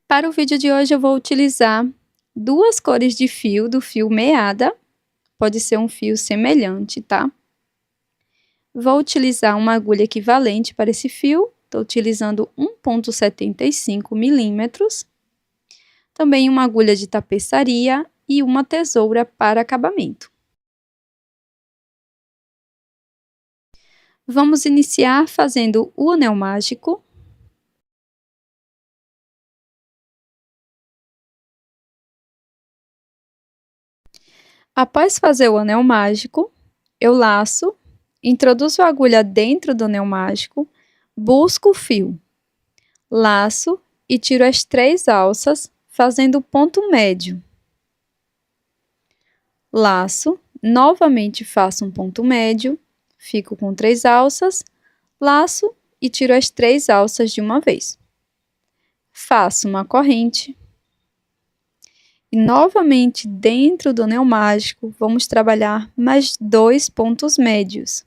Para o vídeo de hoje eu vou utilizar duas cores de fio, do fio meada, pode ser um fio semelhante, tá? Vou utilizar uma agulha equivalente para esse fio, estou utilizando 1,75 milímetros. Também uma agulha de tapeçaria e uma tesoura para acabamento. Vamos iniciar fazendo o anel mágico. Após fazer o anel mágico, eu laço, introduzo a agulha dentro do anel mágico, busco o fio, laço e tiro as 3 alças, fazendo ponto médio. Laço, novamente faço um ponto médio, fico com 3 alças, laço e tiro as 3 alças de uma vez. Faço uma corrente. E novamente, dentro do anel mágico, vamos trabalhar mais 2 pontos médios.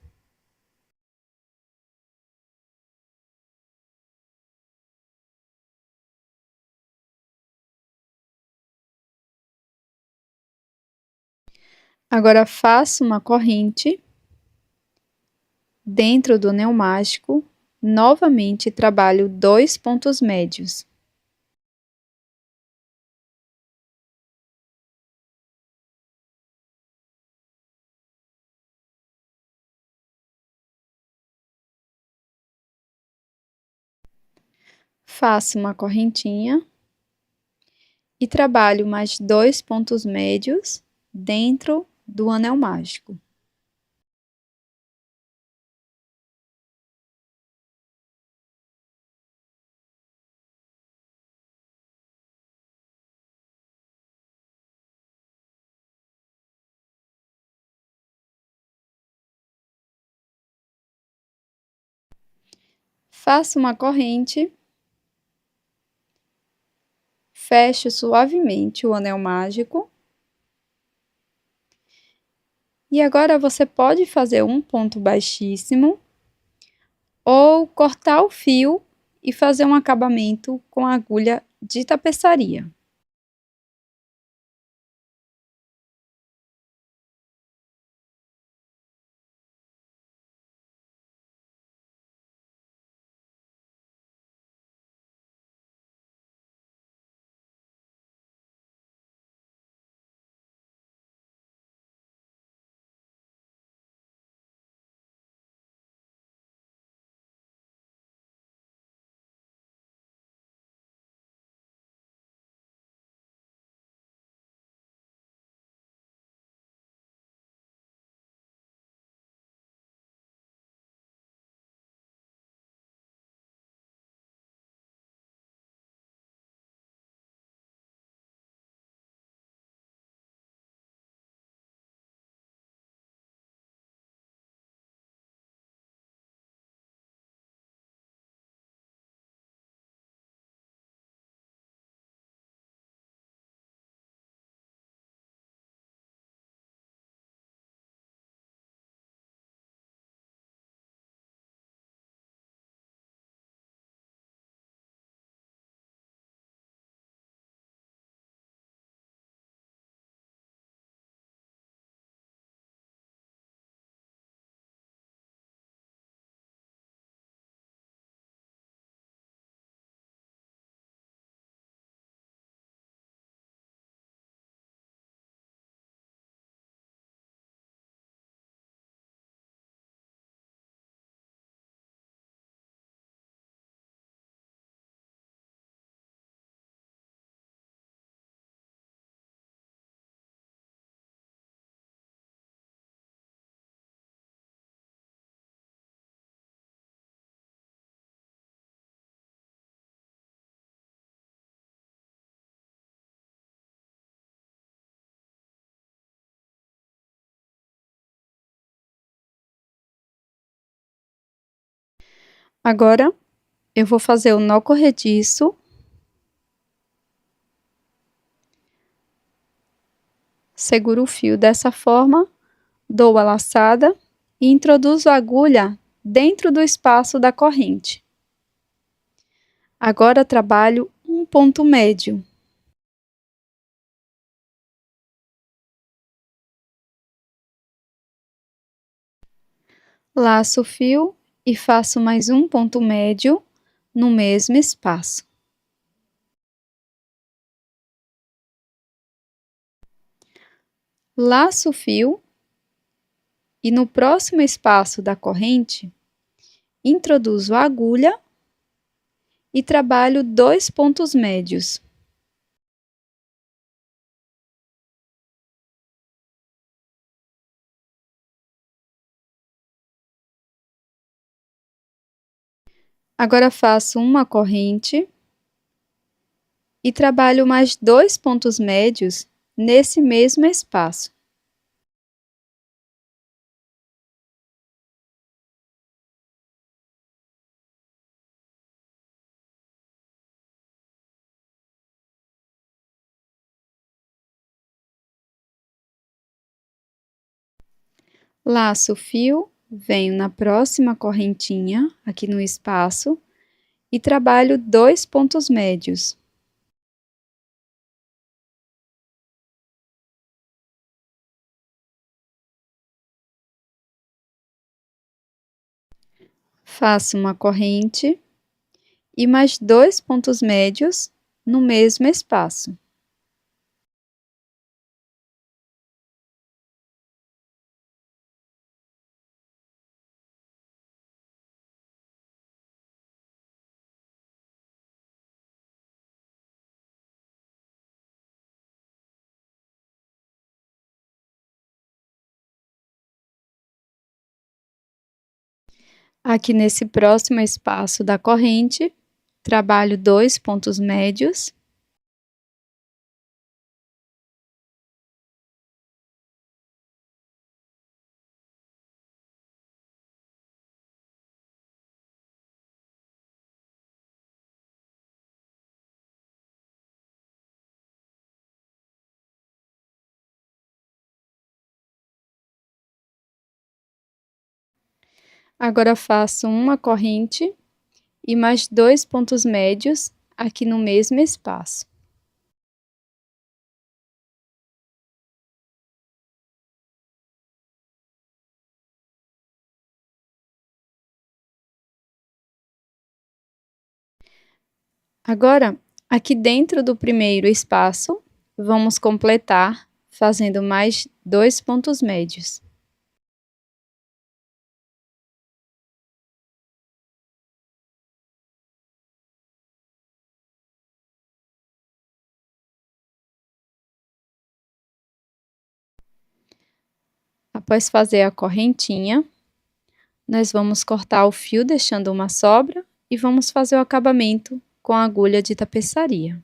Agora, faço uma corrente. Dentro do anel mágico, novamente trabalho 2 pontos médios. Faço uma correntinha e trabalho mais 2 pontos médios dentro do anel mágico. Faço uma corrente, fecho suavemente o anel mágico. E agora você pode fazer um ponto baixíssimo ou cortar o fio e fazer um acabamento com a agulha de tapeçaria. Agora, eu vou fazer o nó corrediço. Seguro o fio dessa forma, dou a laçada e introduzo a agulha dentro do espaço da corrente. Agora, trabalho um ponto médio. Laço o fio e faço mais um ponto médio no mesmo espaço. Laço o fio e no próximo espaço da corrente, introduzo a agulha e trabalho 2 pontos médios. Agora faço uma corrente e trabalho mais 2 pontos médios nesse mesmo espaço. Laço o fio, venho na próxima correntinha, aqui no espaço, e trabalho 2 pontos médios. Faço uma corrente e mais 2 pontos médios no mesmo espaço. Aqui nesse próximo espaço da corrente, trabalho 2 pontos médios. Agora faço uma corrente e mais 2 pontos médios aqui no mesmo espaço. Agora, aqui dentro do primeiro espaço, vamos completar fazendo mais 2 pontos médios. Após fazer a correntinha, nós vamos cortar o fio deixando uma sobra e vamos fazer o acabamento com a agulha de tapeçaria.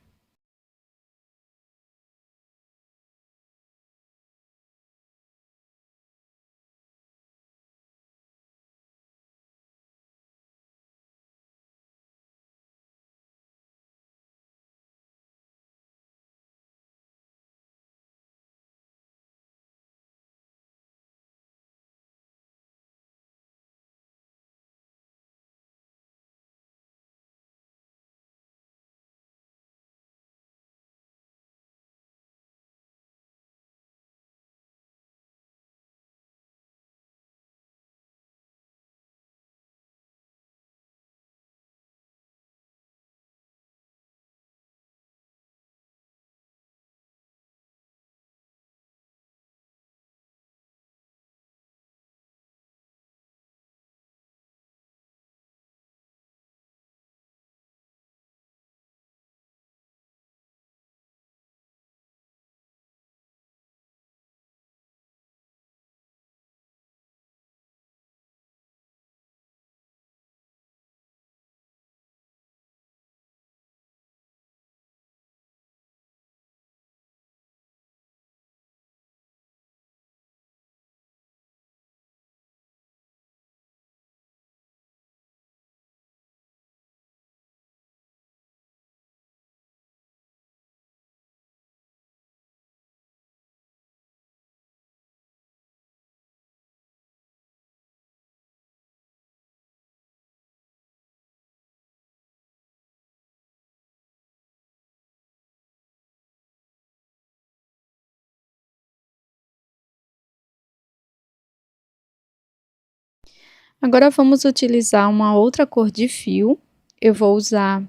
Agora vamos utilizar uma outra cor de fio. Eu vou usar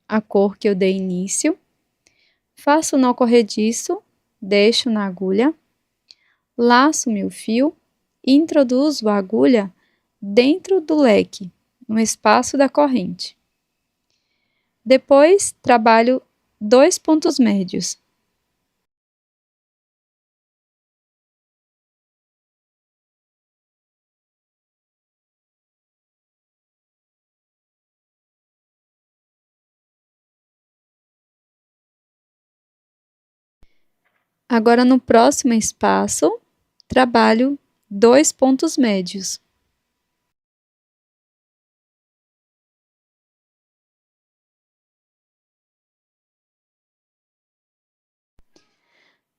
a cor que eu dei início. Faço nó corrediço, deixo na agulha, laço meu fio e introduzo a agulha dentro do leque, no espaço da corrente. Depois, trabalho 2 pontos médios. Agora, no próximo espaço, trabalho 2 pontos médios.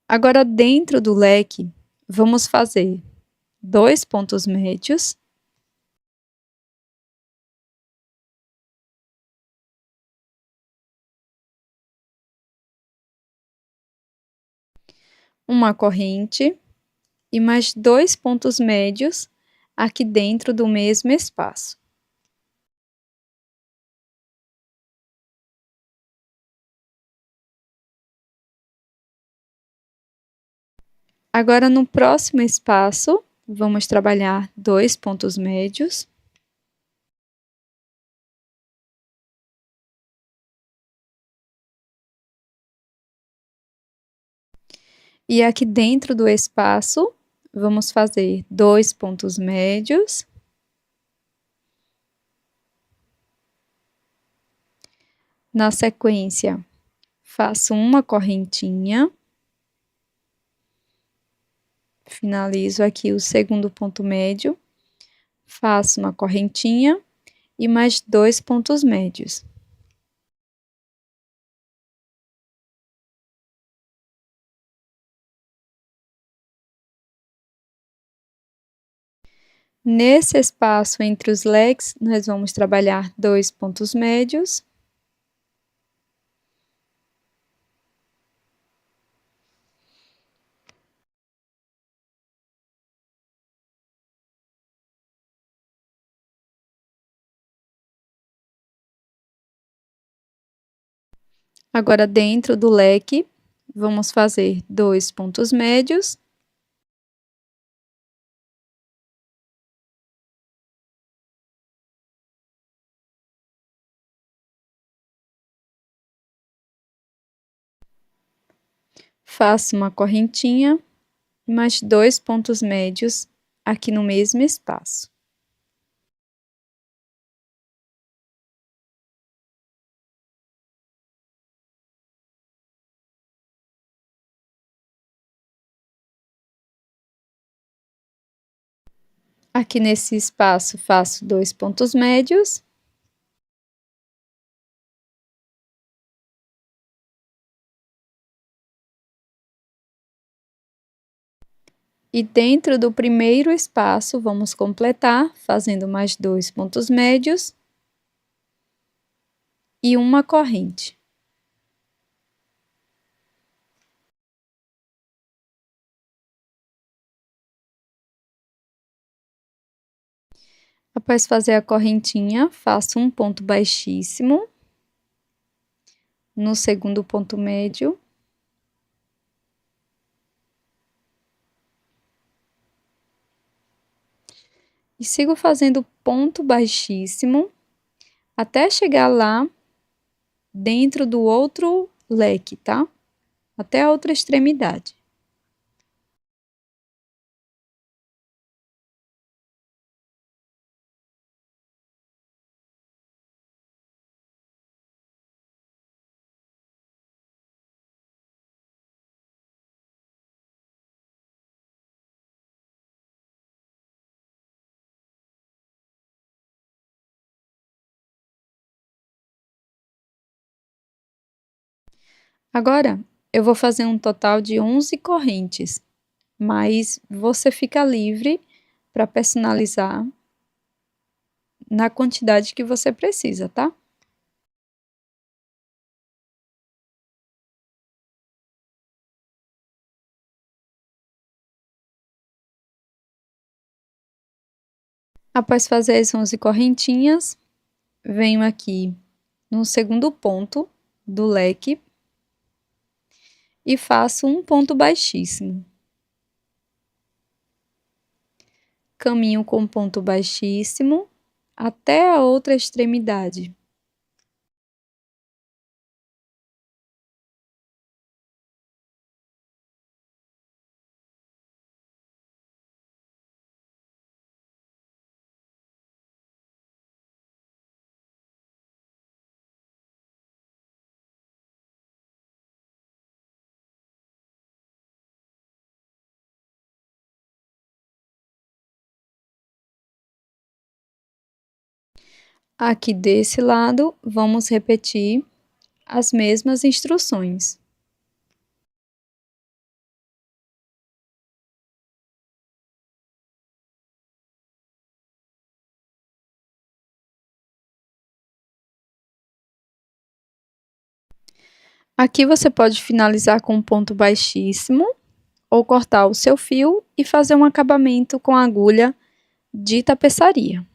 Agora, dentro do leque, vamos fazer 2 pontos médios. Uma corrente e mais 2 pontos médios aqui dentro do mesmo espaço. Agora, no próximo espaço, vamos trabalhar 2 pontos médios. E aqui dentro do espaço, vamos fazer 2 pontos médios. Na sequência, faço uma correntinha. Finalizo aqui o segundo ponto médio, faço uma correntinha e mais 2 pontos médios. Nesse espaço entre os leques, nós vamos trabalhar 2 pontos médios. Agora, dentro do leque, vamos fazer 2 pontos médios. Faço uma correntinha e mais 2 pontos médios aqui no mesmo espaço. Aqui nesse espaço, faço 2 pontos médios. E dentro do primeiro espaço, vamos completar fazendo mais 2 pontos médios e uma corrente. Após fazer a correntinha, faço um ponto baixíssimo no segundo ponto médio. E sigo fazendo ponto baixíssimo até chegar lá dentro do outro leque, tá? Até a outra extremidade. Agora, eu vou fazer um total de 11 correntes, mas você fica livre para personalizar na quantidade que você precisa, tá? Após fazer as 11 correntinhas, venho aqui no segundo ponto do leque e faço um ponto baixíssimo. Caminho com ponto baixíssimo até a outra extremidade. Aqui desse lado, vamos repetir as mesmas instruções. Aqui você pode finalizar com um ponto baixíssimo ou cortar o seu fio e fazer um acabamento com agulha de tapeçaria.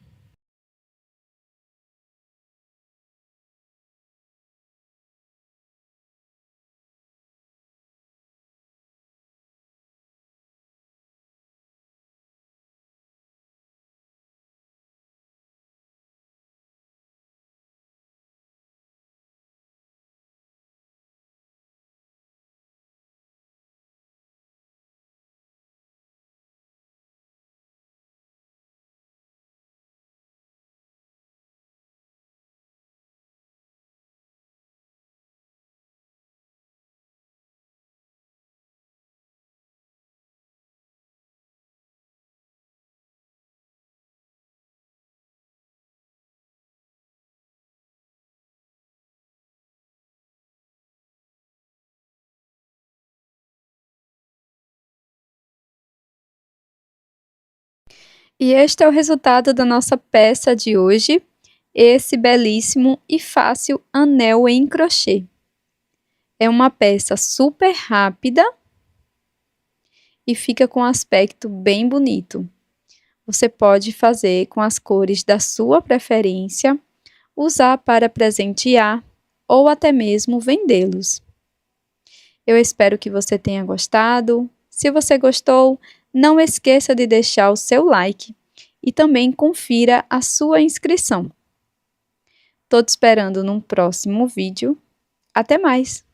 E este é o resultado da nossa peça de hoje, esse belíssimo e fácil anel em crochê. É uma peça super rápida e fica com um aspecto bem bonito. Você pode fazer com as cores da sua preferência, usar para presentear ou até mesmo vendê-los. Eu espero que você tenha gostado. Se você gostou, não esqueça de deixar o seu like e também confira a sua inscrição. Tô te esperando num próximo vídeo. Até mais!